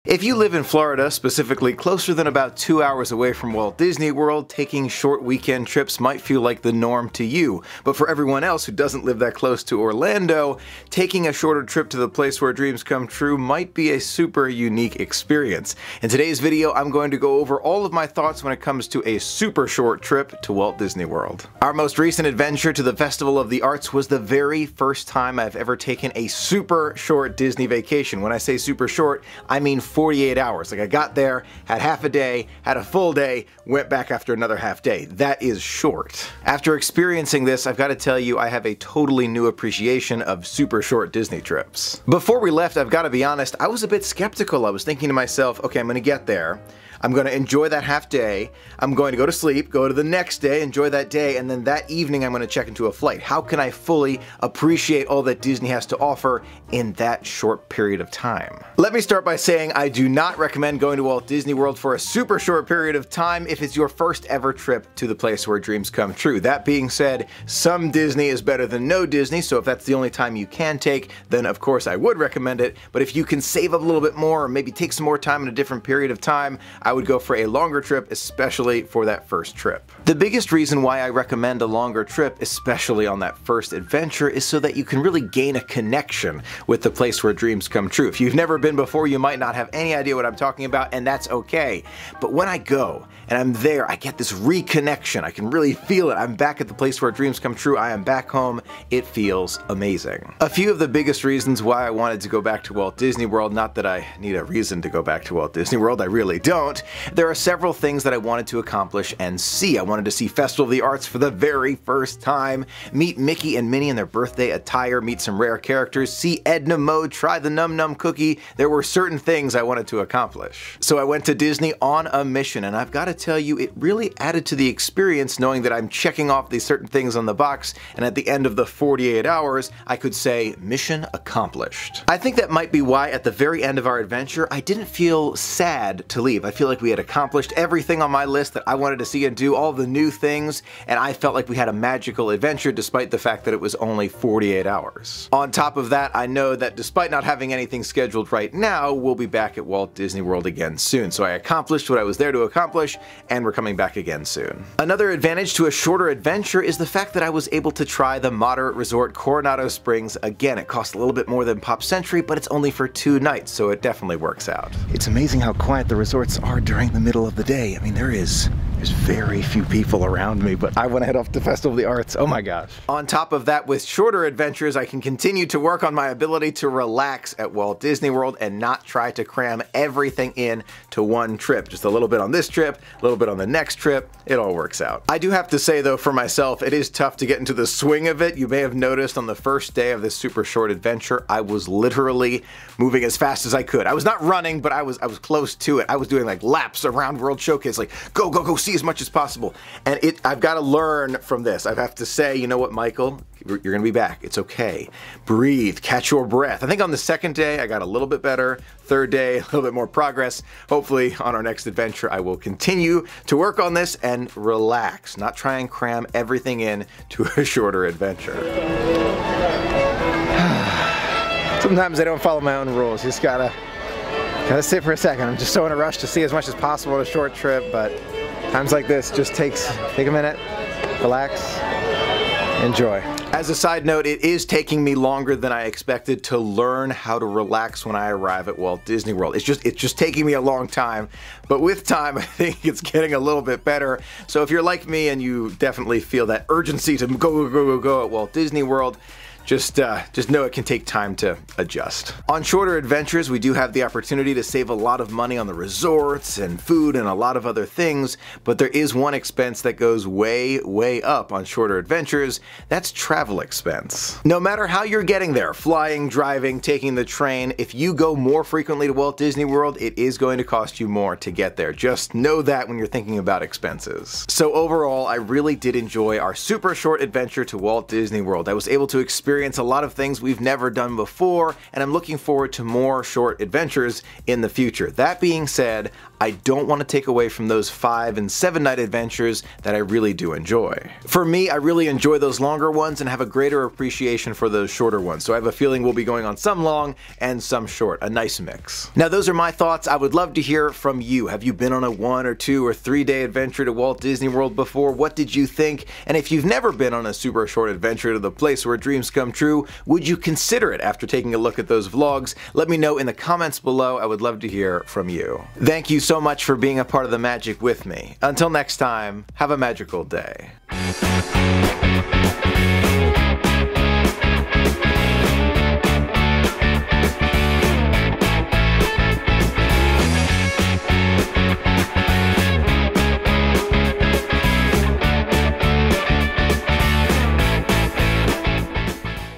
If you live in Florida, specifically closer than about 2 hours away from Walt Disney World, taking short weekend trips might feel like the norm to you. But for everyone else who doesn't live that close to Orlando, taking a shorter trip to the place where dreams come true might be a super unique experience. In today's video, I'm going to go over all of my thoughts when it comes to a super short trip to Walt Disney World. Our most recent adventure to the Festival of the Arts was the very first time I've ever taken a super short Disney vacation. When I say super short, I mean 48 hours. Like, I got there, had half a day, had a full day, went back after another half day. That is short. After experiencing this, I've got to tell you, I have a totally new appreciation of super short Disney trips. Before we left, I've got to be honest, I was a bit skeptical. I was thinking to myself, okay, I'm going to get there. I'm going to enjoy that half day, I'm going to go to sleep, go to the next day, enjoy that day, and then that evening I'm going to check into a flight. How can I fully appreciate all that Disney has to offer in that short period of time? Let me start by saying I do not recommend going to Walt Disney World for a super short period of time if it's your first ever trip to the place where dreams come true. That being said, some Disney is better than no Disney, so if that's the only time you can take, then of course I would recommend it. But if you can save up a little bit more or maybe take some more time in a different period of time, I would go for a longer trip, especially for that first trip. The biggest reason why I recommend a longer trip, especially on that first adventure, is so that you can really gain a connection with the place where dreams come true. If you've never been before, you might not have any idea what I'm talking about, and that's okay. But when I go and I'm there, I get this reconnection. I can really feel it. I'm back at the place where dreams come true. I am back home. It feels amazing. A few of the biggest reasons why I wanted to go back to Walt Disney World, not that I need a reason to go back to Walt Disney World, I really don't. There are several things that I wanted to accomplish and see. I wanted to see Festival of the Arts for the very first time, meet Mickey and Minnie in their birthday attire, meet some rare characters, see Edna Mode, try the Num Num cookie. There were certain things I wanted to accomplish. So I went to Disney on a mission, and I've got to tell you, it really added to the experience knowing that I'm checking off these certain things on the box, and at the end of the 48 hours, I could say, mission accomplished. I think that might be why at the very end of our adventure, I didn't feel sad to leave. I feel like we had accomplished everything on my list that I wanted to see and do, all the new things, and I felt like we had a magical adventure despite the fact that it was only 48 hours. On top of that, I know that despite not having anything scheduled right now, we'll be back at Walt Disney World again soon. So I accomplished what I was there to accomplish, and we're coming back again soon. Another advantage to a shorter adventure is the fact that I was able to try the moderate resort Coronado Springs again. It costs a little bit more than Pop Century, but it's only for 2 nights, so it definitely works out. It's amazing how quiet the resorts are during the middle of the day. I mean, there's very few people around me, but I want to head off to Festival of the Arts. Oh my gosh. On top of that, with shorter adventures, I can continue to work on my ability to relax at Walt Disney World and not try to cram everything in to one trip. Just a little bit on this trip, a little bit on the next trip. It all works out. I do have to say though, for myself, it is tough to get into the swing of it. You may have noticed on the first day of this super short adventure, I was literally moving as fast as I could. I was not running, but I was close to it. I was doing like laps around World Showcase, like go, go, go, see as much as possible. And I've got to learn from this. I have to say, you know what, Michael? You're going to be back. It's okay. Breathe. Catch your breath. I think on the second day, I got a little bit better. Third day, a little bit more progress. Hopefully, on our next adventure, I will continue to work on this and relax, not try and cram everything in to a shorter adventure. Sometimes I don't follow my own rules. You just gotta sit for a second. I'm just so in a rush to see as much as possible on a short trip, but times like this, just take a minute, relax, enjoy. As a side note, it is taking me longer than I expected to learn how to relax when I arrive at Walt Disney World. It's just taking me a long time, but with time, I think it's getting a little bit better. So if you're like me and you definitely feel that urgency to go at Walt Disney World, just know it can take time to adjust. On shorter adventures, we do have the opportunity to save a lot of money on the resorts and food and a lot of other things, but there is one expense that goes way, way up on shorter adventures. That's travel expense. No matter how you're getting there, flying, driving, taking the train, if you go more frequently to Walt Disney World, it is going to cost you more to get there. Just know that when you're thinking about expenses. So overall, I really did enjoy our super short adventure to Walt Disney World. I was able to experience experience a lot of things we've never done before, and I'm looking forward to more short adventures in the future. That being said, I don't want to take away from those 5 and 7 night adventures that I really do enjoy. For me, I really enjoy those longer ones and have a greater appreciation for those shorter ones, so I have a feeling we'll be going on some long and some short, a nice mix. Now those are my thoughts. I would love to hear from you. Have you been on a 1 or 2 or 3 day adventure to Walt Disney World before? What did you think? And if you've never been on a super short adventure to the place where dreams come true, would you consider it after taking a look at those vlogs? Let me know in the comments below. I would love to hear from you. Thank you so much for being a part of the magic with me. Until next time, have a magical day.